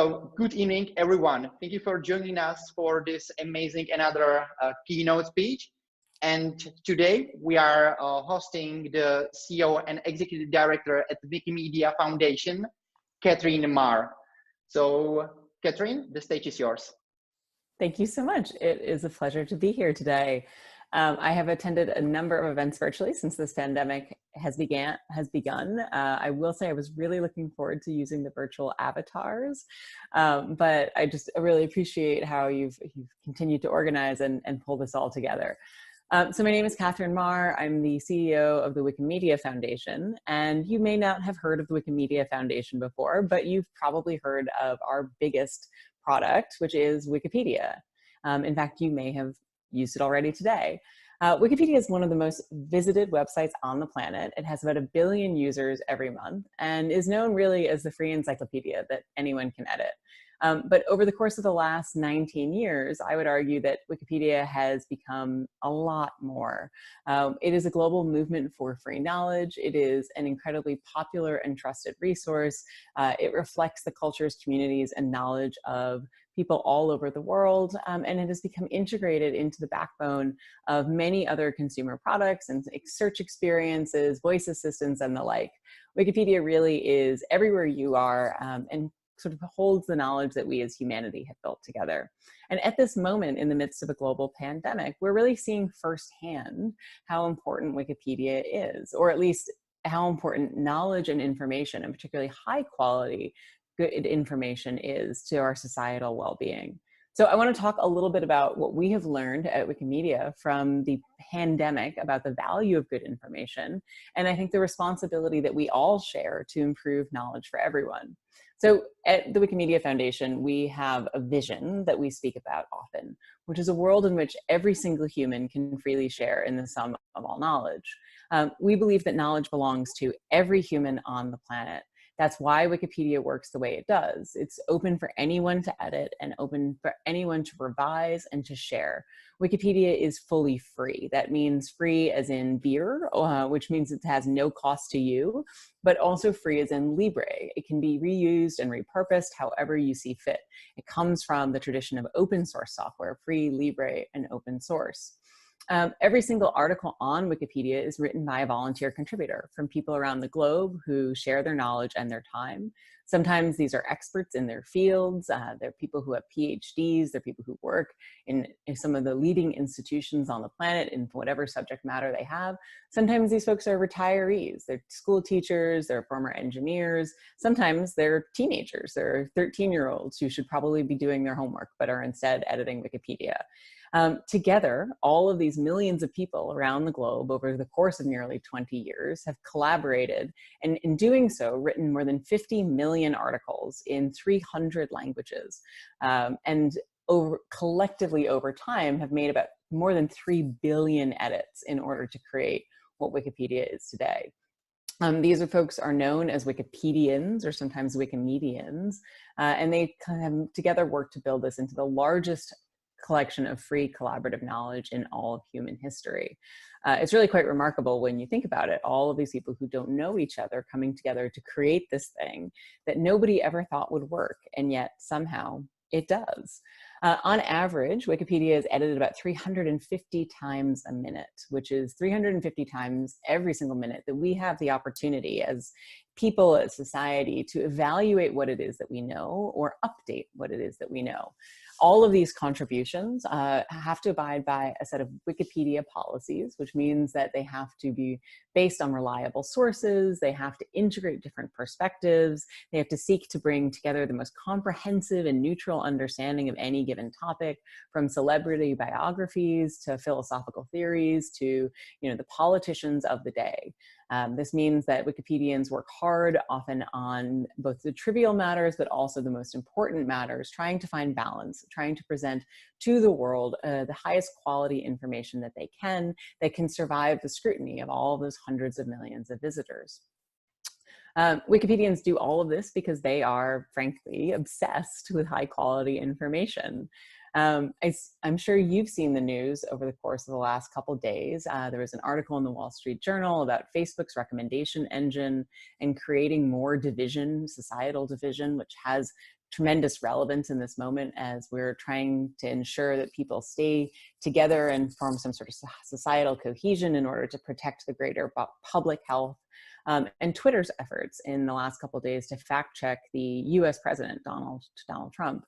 So good evening, everyone. Thank you for joining us for this amazing another keynote speech. And today we are hosting the CEO and Executive Director at the Wikimedia Foundation, Katherine Maher. So Katherine, the stage is yours. Thank you so much. It is a pleasure to be here today. I have attended a number of events virtually since this pandemic has begun. I will say I was really looking forward to using the virtual avatars, but I just really appreciate how you've continued to organize and pull this all together. So my name is Katherine Maher. I'm the CEO of the Wikimedia Foundation, and you may not have heard of the Wikimedia Foundation before, but you've probably heard of our biggest product, which is Wikipedia. In fact, you may have used it already today. Wikipedia is one of the most visited websites on the planet. It has about 1 billion users every month and is known really as the free encyclopedia that anyone can edit. But over the course of the last 19 years, I would argue that Wikipedia has become a lot more. It is a global movement for free knowledge. It is an incredibly popular and trusted resource. It reflects the cultures, communities, and knowledge of people all over the world, and it has become integrated into the backbone of many other consumer products and search experiences, voice assistants, and the like. Wikipedia really is everywhere you are, and sort of holds the knowledge that we as humanity have built together. And at this moment, in the midst of a global pandemic, we're really seeing firsthand how important Wikipedia is, or at least how important knowledge and information, and particularly high quality, good information is to our societal well-being. So I want to talk a little bit about what we have learned at Wikimedia from the pandemic about the value of good information, and I think the responsibility that we all share to improve knowledge for everyone. So at the Wikimedia Foundation, we have a vision that we speak about often, which is a world in which every single human can freely share in the sum of all knowledge. We believe that knowledge belongs to every human on the planet. That's why Wikipedia works the way it does. It's open for anyone to edit and open for anyone to revise and to share. Wikipedia is fully free. That means free as in beer, which means it has no cost to you, but also free as in libre. It can be reused and repurposed however you see fit. It comes from the tradition of open source software, free, libre, and open source. Every single article on Wikipedia is written by a volunteer contributor from people around the globe who share their knowledge and their time. Sometimes these are experts in their fields. They're people who have PhDs. They're people who work in some of the leading institutions on the planet in whatever subject matter they have. Sometimes these folks are retirees. They're school teachers. They're former engineers. Sometimes they're teenagers. They're 13-year-olds who should probably be doing their homework but are instead editing Wikipedia. Together, all of these millions of people around the globe over the course of nearly 20 years have collaborated, and in doing so, written more than 50 million articles in 300 languages. And collectively over time have made about more than 3 billion edits in order to create what Wikipedia is today. These folks are known as Wikipedians or sometimes Wikimedians, and they kind of together work to build this into the largest collection of free collaborative knowledge in all of human history. It's really quite remarkable when you think about it, all of these people who don't know each other coming together to create this thing that nobody ever thought would work, and yet somehow it does. On average, Wikipedia is edited about 350 times a minute, which is 350 times every single minute that we have the opportunity as people, as society, to evaluate what it is that we know or update what it is that we know. All of these contributions have to abide by a set of Wikipedia policies, which means that they have to be based on reliable sources, they have to integrate different perspectives, they have to seek to bring together the most comprehensive and neutral understanding of any given topic, from celebrity biographies to philosophical theories to the politicians of the day. This means that Wikipedians work hard, often on both the trivial matters, but also the most important matters, trying to find balance, trying to present to the world the highest quality information that they can, that can survive the scrutiny of all those hundreds of millions of visitors. Wikipedians do all of this because they are, frankly, obsessed with high quality information. I'm sure you've seen the news over the course of the last couple of days. There was an article in the Wall Street Journal about Facebook's recommendation engine and creating more division, societal division, which has tremendous relevance in this moment as we're trying to ensure that people stay together and form some sort of societal cohesion in order to protect the greater public health. And Twitter's efforts in the last couple of days to fact check the US President, Donald Trump.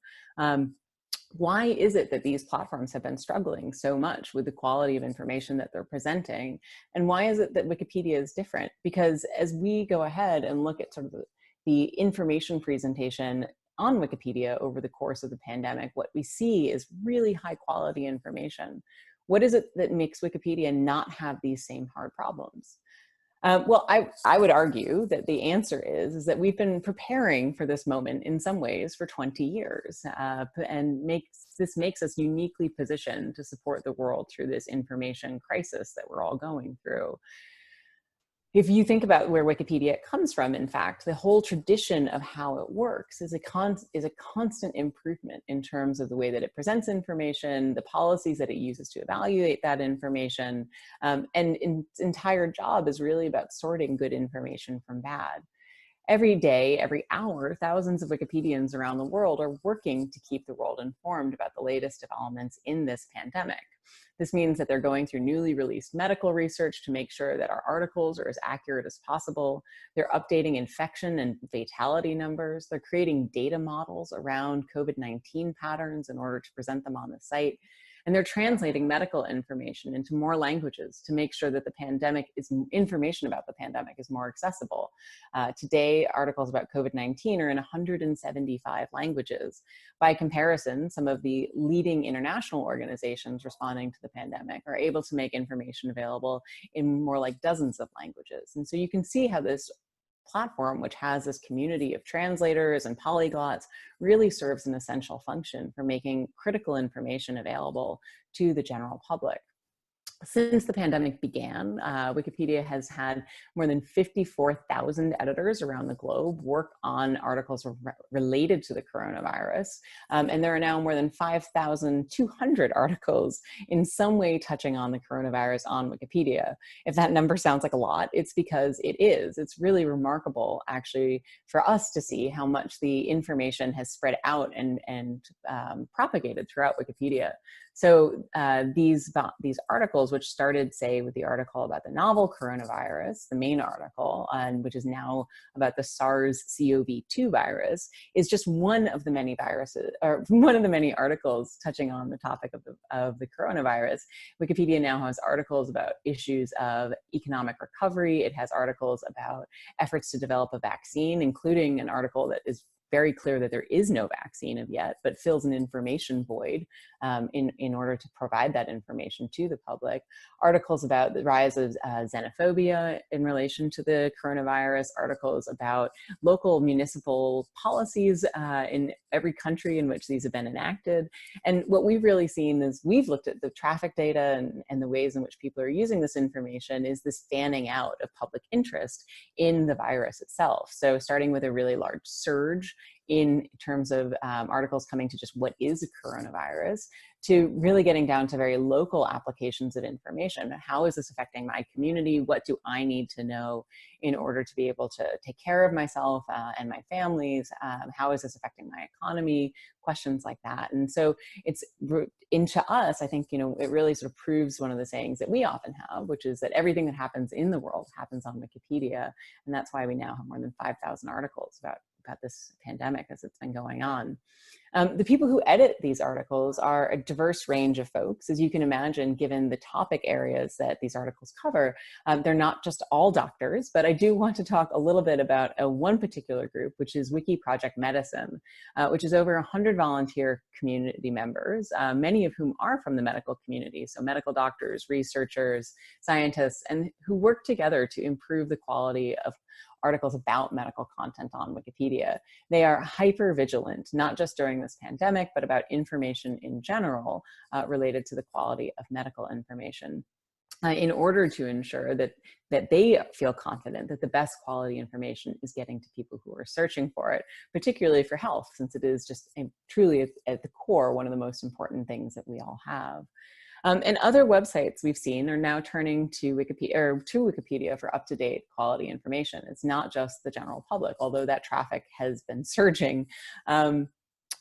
Why is it that these platforms have been struggling so much with the quality of information that they're presenting? And why is it that Wikipedia is different? Because as we go ahead and look at sort of the information presentation on Wikipedia over the course of the pandemic, what we see is really high quality information. What is it that makes Wikipedia not have these same hard problems? Well, I would argue that the answer is that we've been preparing for this moment in some ways for 20 years, and this makes us uniquely positioned to support the world through this information crisis that we're all going through. If you think about where Wikipedia comes from, in fact, the whole tradition of how it works is a constant improvement in terms of the way that it presents information, the policies that it uses to evaluate that information, and its entire job is really about sorting good information from bad. Every day, every hour, thousands of Wikipedians around the world are working to keep the world informed about the latest developments in this pandemic. This means that they're going through newly released medical research to make sure that our articles are as accurate as possible. They're updating infection and fatality numbers. They're creating data models around COVID-19 patterns in order to present them on the site. And they're translating medical information into more languages to make sure that information about the pandemic is more accessible. Today, articles about COVID-19 are in 175 languages. By comparison, some of the leading international organizations responding to the pandemic are able to make information available in more like dozens of languages. And so you can see how this platform, which has this community of translators and polyglots, really serves an essential function for making critical information available to the general public. Since the pandemic began, Wikipedia has had more than 54,000 editors around the globe work on articles related to the coronavirus. And there are now more than 5,200 articles in some way touching on the coronavirus on Wikipedia. If that number sounds like a lot, it's because it is. It's really remarkable, actually, for us to see how much the information has spread out and propagated throughout Wikipedia. So these articles, which started, say, with the article about the novel coronavirus, the main article, which is now about the SARS-CoV-2 virus, is just one of the many viruses, or one of the many articles touching on the topic of the coronavirus. Wikipedia now has articles about issues of economic recovery. It has articles about efforts to develop a vaccine, including an article that is very clear that there is no vaccine of yet, but fills an information void in order to provide that information to the public. Articles about the rise of xenophobia in relation to the coronavirus, articles about local municipal policies in every country in which these have been enacted. And what we've really seen is we've looked at the traffic data and the ways in which people are using this information is this fanning out of public interest in the virus itself. So starting with a really large surge in terms of articles coming to just what is a coronavirus, to really getting down to very local applications of information. How is this affecting my community? What do I need to know in order to be able to take care of myself and my families? How is this affecting my economy? Questions like that. And so it's into us, I think, it really sort of proves one of the sayings that we often have, which is that everything that happens in the world happens on Wikipedia. And that's why we now have more than 5,000 articles about this pandemic as it's been going on. The people who edit these articles are a diverse range of folks, as you can imagine, given the topic areas that these articles cover. They're not just all doctors, but I do want to talk a little bit about one particular group, which is Wiki Project Medicine, which is over 100 volunteer community members, many of whom are from the medical community, so medical doctors, researchers, scientists, and who work together to improve the quality of articles about medical content on Wikipedia. They are hyper vigilant, not just during this pandemic, but about information in general related to the quality of medical information. in order to ensure that they feel confident that the best quality information is getting to people who are searching for it, particularly for health, since it is just truly at the core one of the most important things that we all have. And other websites we've seen are now turning to Wikipedia for up-to-date quality information. It's not just the general public, although that traffic has been surging.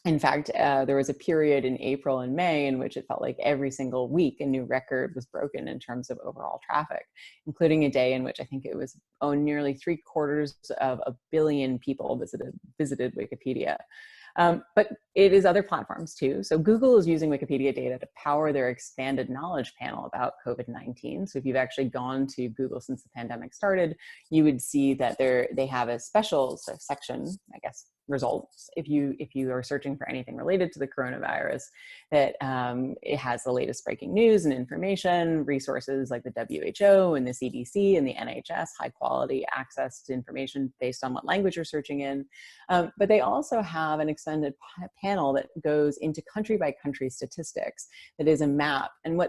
In fact, there was a period in April and May in which it felt like every single week a new record was broken in terms of overall traffic, including a day in which I think it was nearly 750 million people visited Wikipedia. But it is other platforms too. So Google is using Wikipedia data to power their expanded knowledge panel about COVID-19. So if you've actually gone to Google since the pandemic started, you would see that they have a special section, I guess, results. If you are searching for anything related to the coronavirus, that it has the latest breaking news and information, resources like the WHO and the CDC and the NHS, high quality access to information based on what language you're searching in. But they also have an extended panel that goes into country by country statistics that is a map, and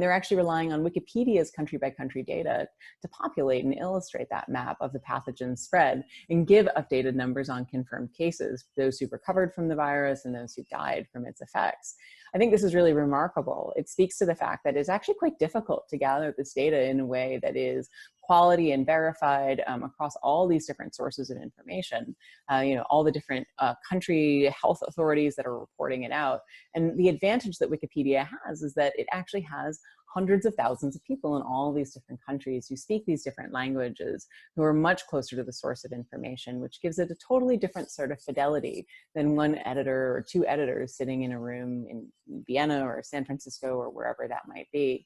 they're actually relying on Wikipedia's country by country data to populate and illustrate that map of the pathogen spread and give updated numbers on confirmed cases, those who recovered from the virus and those who died from its effects. I think this is really remarkable. It speaks to the fact that it's actually quite difficult to gather this data in a way that is quality and verified across all these different sources of information, all the different country health authorities that are reporting it out. And the advantage that Wikipedia has is that it actually has hundreds of thousands of people in all these different countries who speak these different languages, who are much closer to the source of information, which gives it a totally different sort of fidelity than one editor or two editors sitting in a room in Vienna or San Francisco or wherever that might be.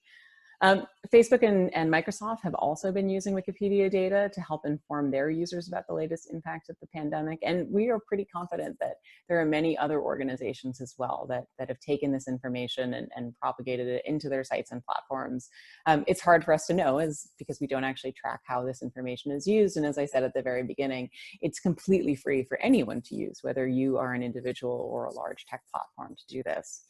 Facebook and Microsoft have also been using Wikipedia data to help inform their users about the latest impact of the pandemic. And we are pretty confident that there are many other organizations as well that have taken this information and propagated it into their sites and platforms. It's hard for us to know because we don't actually track how this information is used. And as I said at the very beginning, it's completely free for anyone to use, whether you are an individual or a large tech platform to do this.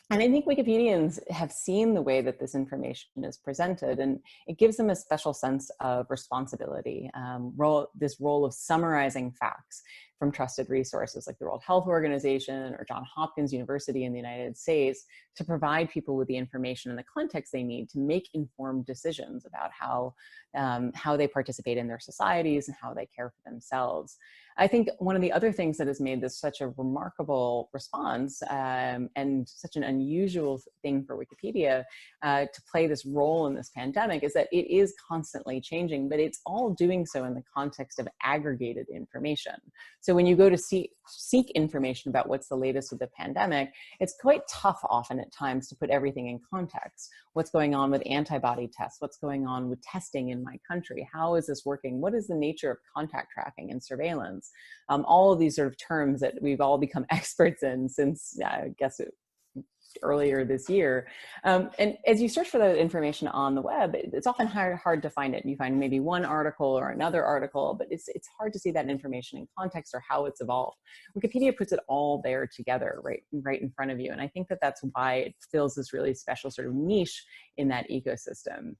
And I think Wikipedians have seen the way that this information is presented, and it gives them a special sense of responsibility, this role of summarizing facts from trusted resources like the World Health Organization or Johns Hopkins University in the United States to provide people with the information and the context they need to make informed decisions about how they participate in their societies and how they care for themselves. I think one of the other things that has made this such a remarkable response and such an unusual thing for Wikipedia to play this role in this pandemic is that it is constantly changing, but it's all doing so in the context of aggregated information. So when you go to seek information about what's the latest with the pandemic, it's quite tough often at times to put everything in context. What's going on with antibody tests? What's going on with testing in my country? How is this working? What is the nature of contact tracking and surveillance? All of these sort of terms that we've all become experts in since, I guess, earlier this year. And as you search for that information on the web, it's often hard to find it. You find maybe one article or another article, but it's hard to see that information in context or how it's evolved. Wikipedia puts it all there together, right in front of you. And I think that that's why it fills this really special sort of niche in that ecosystem.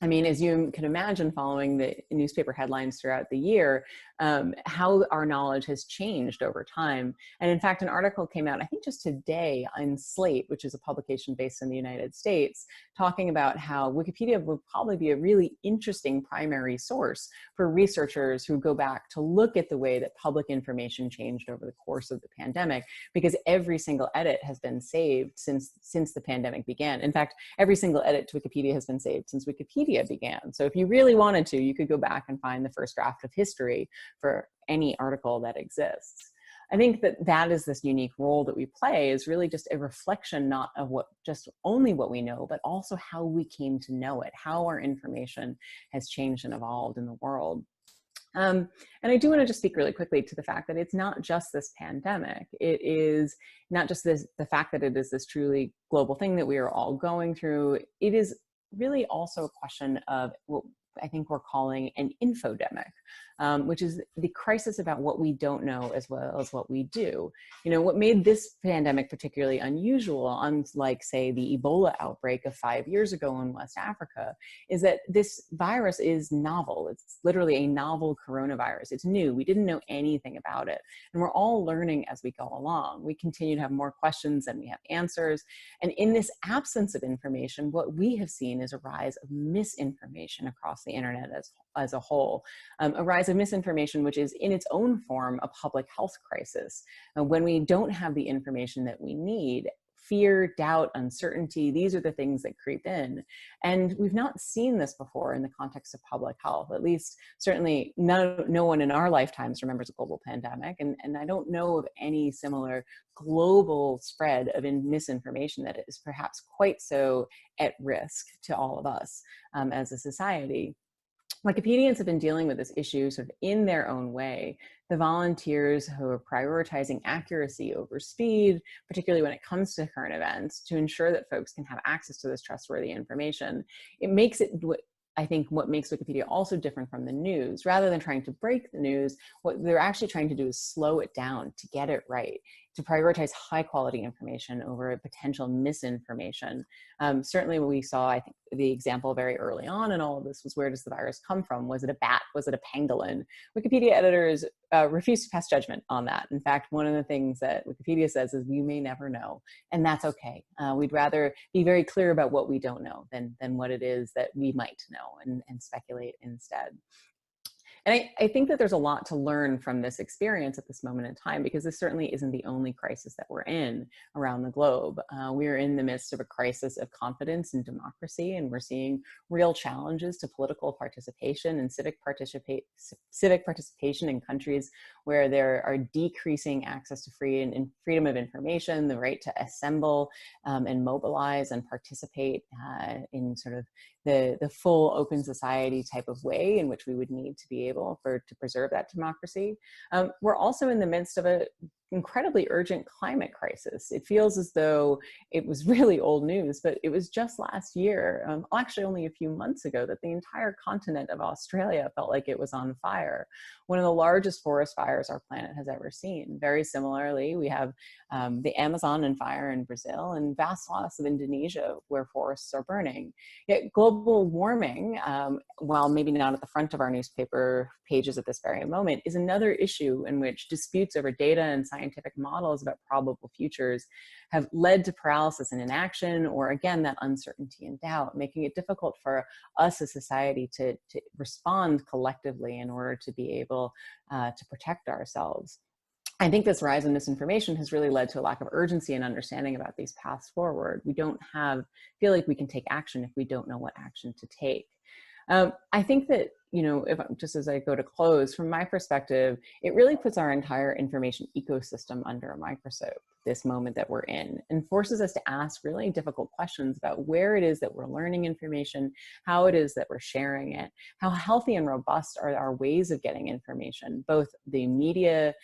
I mean, as you can imagine, following the newspaper headlines throughout the year, how our knowledge has changed over time. And in fact, an article came out, I think just today, on Slate, which is a publication based in the United States, talking about how Wikipedia would probably be a really interesting primary source for researchers who go back to look at the way that public information changed over the course of the pandemic, because every single edit has been saved since the pandemic began. In fact, every single edit to Wikipedia has been saved since Wikipedia began. So if you really wanted to, you could go back and find the first draft of history for any article that exists. I think that is this unique role that we play, is really just a reflection not of only what we know, but also how we came to know it, how our information has changed and evolved in the world. And I do want to just speak really quickly to the fact that it's not just this pandemic. It is not just the fact that it is this truly global thing that we are all going through. It is really also a question of I think we're calling an infodemic, which is the crisis about what we don't know as well as what we do. You know, what made this pandemic particularly unusual, unlike, say, the Ebola outbreak of 5 years ago in West Africa, is that this virus is novel. It's literally a novel coronavirus. It's new. We didn't know anything about it. And we're all learning as we go along. We continue to have more questions than we have answers. And in this absence of information, what we have seen is a rise of misinformation across the internet as a whole, a rise of misinformation, which is in its own form a public health crisis. When we don't have the information that we need, fear, doubt, uncertainty, these are the things that creep in. And we've not seen this before in the context of public health. At least, certainly, no one in our lifetimes remembers a global pandemic. And I don't know of any similar global spread of misinformation that is perhaps quite so at risk to all of us as a society. Wikipedians have been dealing with this issue sort of in their own way. The volunteers who are prioritizing accuracy over speed, particularly when it comes to current events, to ensure that folks can have access to this trustworthy information. It makes it, I think, what makes Wikipedia also different from the news. Rather than trying to break the news, what they're actually trying to do is slow it down to get it right, to prioritize high quality information over potential misinformation. Certainly what we saw, I think the example very early on in all of this was, where does the virus come from? Was it a bat? Was it a pangolin? Wikipedia editors refuse to pass judgment on that. In fact, one of the things that Wikipedia says is we may never know, and that's okay. We'd rather be very clear about what we don't know than what it is that we might know, and speculate instead. And I think that there's a lot to learn from this experience at this moment in time, because this certainly isn't the only crisis that we're in around the globe. We're in the midst of a crisis of confidence in democracy, and we're seeing real challenges to political participation and civic participation in countries where there are decreasing access to freedom of information, the right to assemble and mobilize and participate in sort of the full open society type of way in which we would need to be able to preserve that democracy. We're also in the midst of an incredibly urgent climate crisis. It feels as though it was really old news, but it was just last year, actually only a few months ago, that the entire continent of Australia felt like it was on fire. One of the largest forest fires our planet has ever seen. Very similarly, we have the Amazon on fire in Brazil, and vast swaths of Indonesia where forests are burning. Yet global warming, while maybe not at the front of our newspaper pages at this very moment, is another issue in which disputes over data and scientific models about probable futures have led to paralysis and inaction, or again, that uncertainty and doubt, making it difficult for us as society to respond collectively in order to be able to protect ourselves. I think this rise in misinformation has really led to a lack of urgency and understanding about these paths forward. We don't feel like we can take action if we don't know what action to take. I think that, just as I go to close, from my perspective, it really puts our entire information ecosystem under a microscope, this moment that we're in, and forces us to ask really difficult questions about where it is that we're learning information, how it is that we're sharing it, how healthy and robust are our ways of getting information, both the media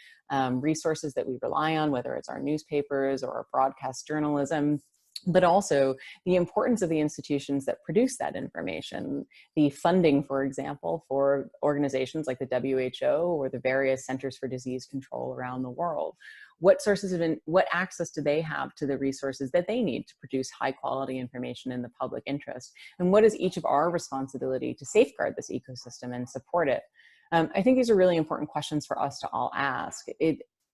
resources that we rely on, whether it's our newspapers or our broadcast journalism, but also the importance of the institutions that produce that information. The funding, for example, for organizations like the WHO or the various Centers for Disease Control around the world. What access do they have to the resources that they need to produce high quality information in the public interest? And what is each of our responsibility to safeguard this ecosystem and support it? I think these are really important questions for us to all ask.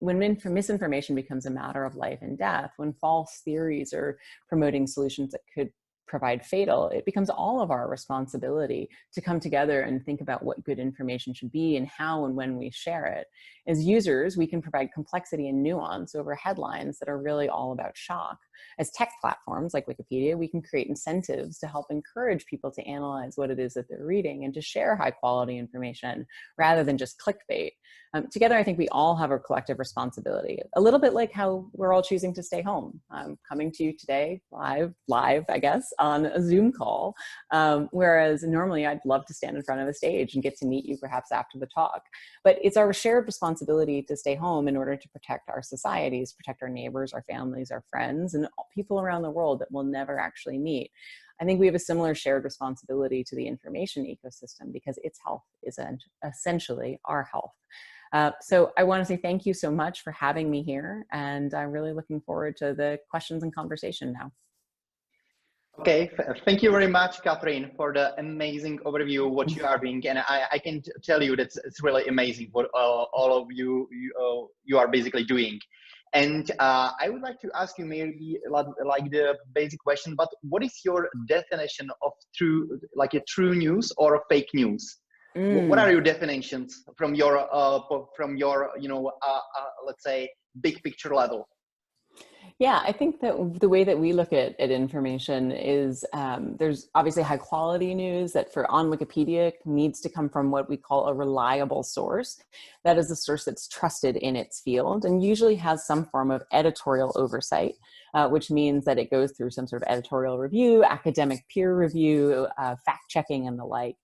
When misinformation becomes a matter of life and death, when false theories are promoting solutions that could provide fatal, it becomes all of our responsibility to come together and think about what good information should be and how and when we share it. As users, we can provide complexity and nuance over headlines that are really all about shock. As tech platforms like Wikipedia, we can create incentives to help encourage people to analyze what it is that they're reading and to share high quality information rather than just clickbait. Together, I think we all have a collective responsibility, a little bit like how we're all choosing to stay home. I'm coming to you today live, I guess, on a Zoom call. Whereas normally I'd love to stand in front of a stage and get to meet you perhaps after the talk. But it's our shared responsibility to stay home in order to protect our societies, protect our neighbors, our families, our friends, and people around the world that we'll never actually meet. I think we have a similar shared responsibility to the information ecosystem because its health is essentially our health. So I want to say thank you so much for having me here, and I'm really looking forward to the questions and conversation now. Okay, thank you very much, Katherine, for the amazing overview of what you are doing, and I can tell you that it's really amazing what all of you are basically doing. And I would like to ask you maybe like the basic question, but what is your definition of like a true news or a fake news? What are your definitions from your let's say big picture level? Yeah, I think that the way that we look at information is there's obviously high quality news that on Wikipedia needs to come from what we call a reliable source. That is a source that's trusted in its field and usually has some form of editorial oversight, which means that it goes through some sort of editorial review, academic peer review, fact checking and the like.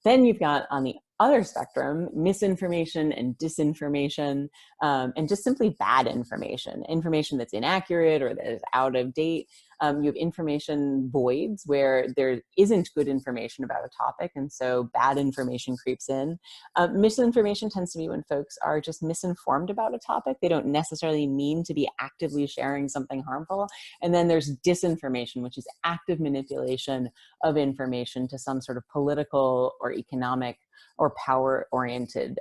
Then you've got on the other spectrum, misinformation and disinformation, and just simply bad information, information that's inaccurate or that is out of date. You have information voids where there isn't good information about a topic, and so bad information creeps in. Misinformation tends to be when folks are just misinformed about a topic. They don't necessarily mean to be actively sharing something harmful. And then there's disinformation, which is active manipulation of information to some sort of political or economic or power-oriented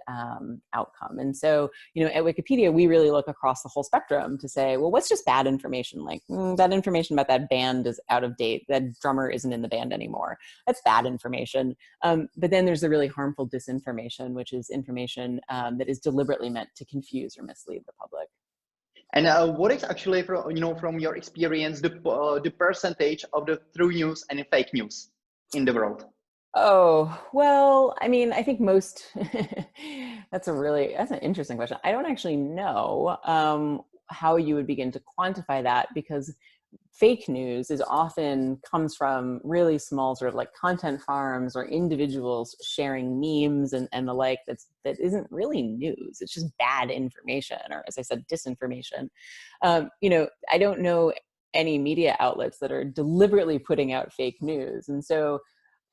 outcome. And so, at Wikipedia, we really look across the whole spectrum to say, well, what's just bad information? Like that information about that band is out of date. That drummer isn't in the band anymore. That's bad information. But then there's the really harmful disinformation, which is information that is deliberately meant to confuse or mislead the public. And what is actually, from your experience, the percentage of the true news and fake news in the world? Oh, well, I mean, I think most, that's an interesting question. I don't actually know how you would begin to quantify that, because fake news comes from really small sort of like content farms or individuals sharing memes and the like that isn't really news. It's just bad information, or as I said, disinformation. I don't know any media outlets that are deliberately putting out fake news. And so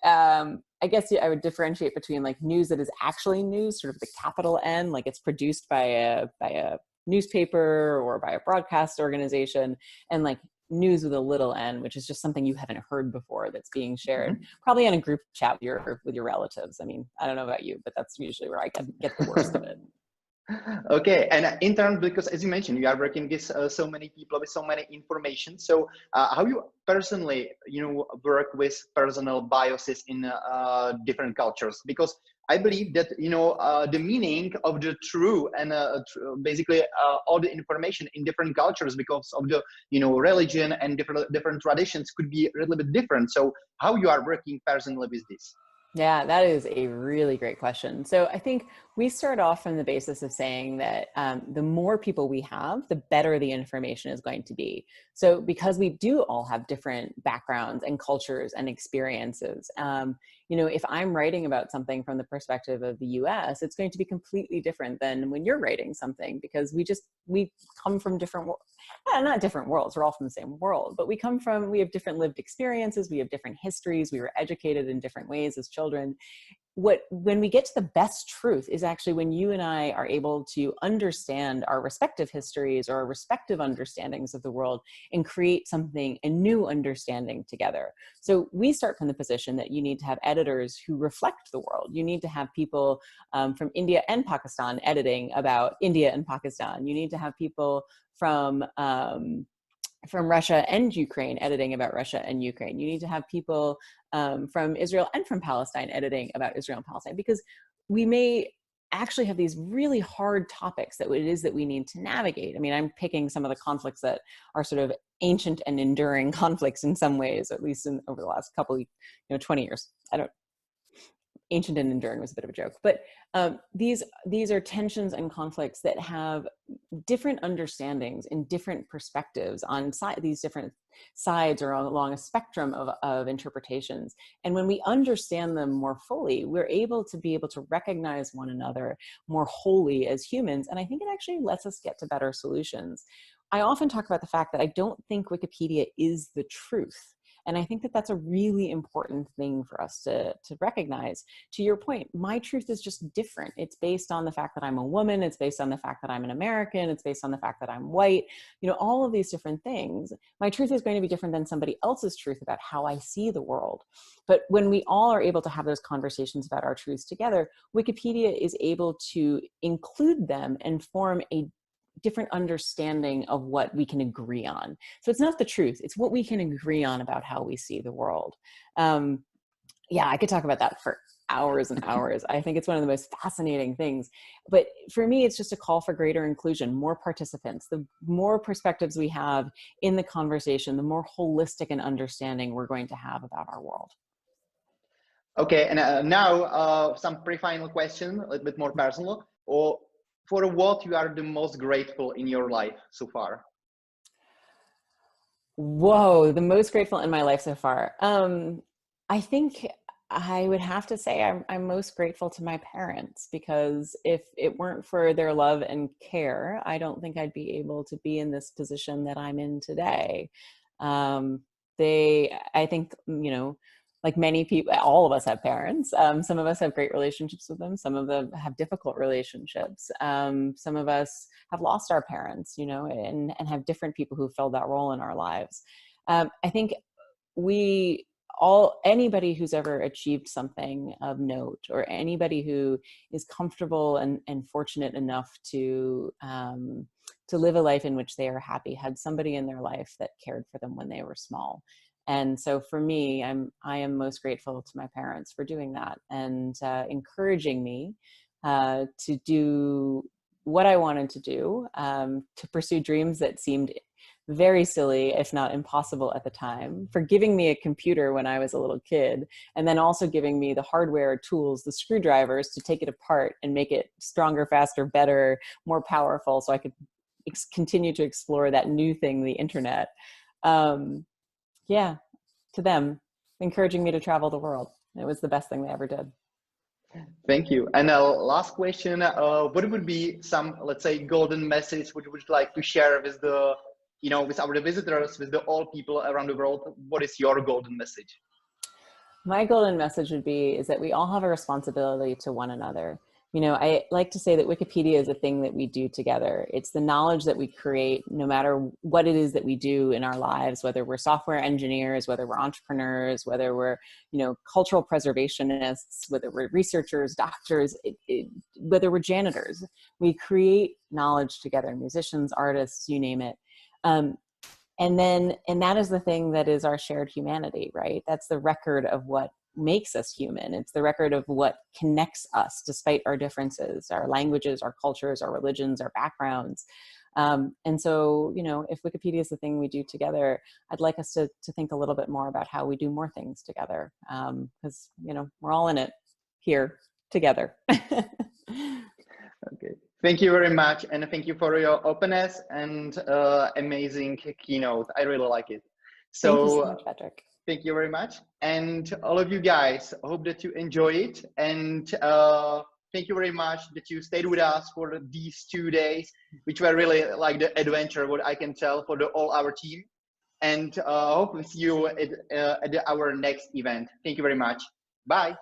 I guess I would differentiate between like news that is actually news, sort of the capital N, like it's produced by a newspaper or by a broadcast organization, and like news with a little n, which is just something you haven't heard before that's being shared, probably in a group chat with your relatives. I mean, I don't know about you, but that's usually where I get the worst of it. Okay, and in terms, because as you mentioned, you are working with so many people with so many information. So how you personally, work with personal biases in different cultures? Because I believe that the meaning of the true and basically all the information in different cultures, because of the religion and different traditions, could be a little bit different. So how you are working personally with this? Yeah, that is a really great question. So I think we start off from the basis of saying that the more people we have, the better the information is going to be. So because we do all have different backgrounds and cultures and experiences, if I'm writing about something from the perspective of the US, it's going to be completely different than when you're writing something, because we come from different not different worlds, we're all from the same world, but we have different lived experiences, we have different histories, we were educated in different ways as children. When we get to the best truth is actually when you and I are able to understand our respective histories or our respective understandings of the world and create a new understanding together. So we start from the position that you need to have editors who reflect the world. You need to have people from India and Pakistan editing about India and Pakistan. You need to have people from Russia and Ukraine editing about Russia and Ukraine. You need to have people from Israel and from Palestine editing about Israel and Palestine, because we may actually have these really hard topics that it is that we need to navigate. I mean, I'm picking some of the conflicts that are sort of ancient and enduring conflicts in some ways, at least over the last couple, 20 years. ancient and enduring was a bit of a joke, but these are tensions and conflicts that have different understandings and different perspectives on these different sides or along a spectrum of interpretations. And when we understand them more fully, we're able to recognize one another more wholly as humans. And I think it actually lets us get to better solutions. I often talk about the fact that I don't think Wikipedia is the truth. And I think that that's a really important thing for us to recognize. To your point, my truth is just different. It's based on the fact that I'm a woman. It's based on the fact that I'm an American. It's based on the fact that I'm white. You know, all of these different things. My truth is going to be different than somebody else's truth about how I see the world. But when we all are able to have those conversations about our truths together, Wikipedia is able to include them and form a different understanding of what we can agree on. So it's not the truth, it's what we can agree on about how we see the world. Yeah, I could talk about that for hours and hours. I think it's one of the most fascinating things. But for me, it's just a call for greater inclusion, more participants. The more perspectives we have in the conversation, the more holistic an understanding we're going to have about our world. Okay, and now some pre-final question, a little bit more personal. Or for what you are the most grateful in your life so far? Whoa, the most grateful in my life so far. I think I would have to say I'm most grateful to my parents, because if it weren't for their love and care, I don't think I'd be able to be in this position that I'm in today. I think, you know, like many people, all of us have parents. Some of us have great relationships with them. Some of them have difficult relationships. Some of us have lost our parents, you know, and have different people who filled that role in our lives. I think anybody who's ever achieved something of note, or anybody who is comfortable and fortunate enough to live a life in which they are happy, had somebody in their life that cared for them when they were small. And so for me, I am most grateful to my parents for doing that and encouraging me to do what I wanted to do, to pursue dreams that seemed very silly, if not impossible at the time, for giving me a computer when I was a little kid, and then also giving me the hardware tools, the screwdrivers, to take it apart and make it stronger, faster, better, more powerful, so I could continue to explore that new thing, the internet. Yeah, to them, encouraging me to travel the world. It was the best thing they ever did. Thank you. And last question, what would be some, let's say, golden message would you like to share with the, you know, with our visitors, with all people around the world? What is your golden message? My golden message would be is that we all have a responsibility to one another. You know, I like to say that Wikipedia is a thing that we do together. It's the knowledge that we create, no matter what it is that we do in our lives, whether we're software engineers, whether we're entrepreneurs, whether we're, you know, cultural preservationists, whether we're researchers, doctors, whether we're janitors. We create knowledge together, musicians, artists, you name it. And that is the thing that is our shared humanity, right? That's the record of what makes us human. It's the record of what connects us despite our differences, our languages, our cultures, our religions, our backgrounds. And so, you know, if Wikipedia is the thing we do together, I'd like us to think a little bit more about how we do more things together. Because, you know, we're all in it here together. Okay. Thank you very much. And thank you for your openness and amazing keynote. I really like it. So, thank you so much, Patrick. Thank you very much. And all of you guys, I hope that you enjoy it. And thank you very much that you stayed with us for these 2 days, which were really like the adventure, what I can tell, for all our team. And hope to see you at our next event. Thank you very much. Bye.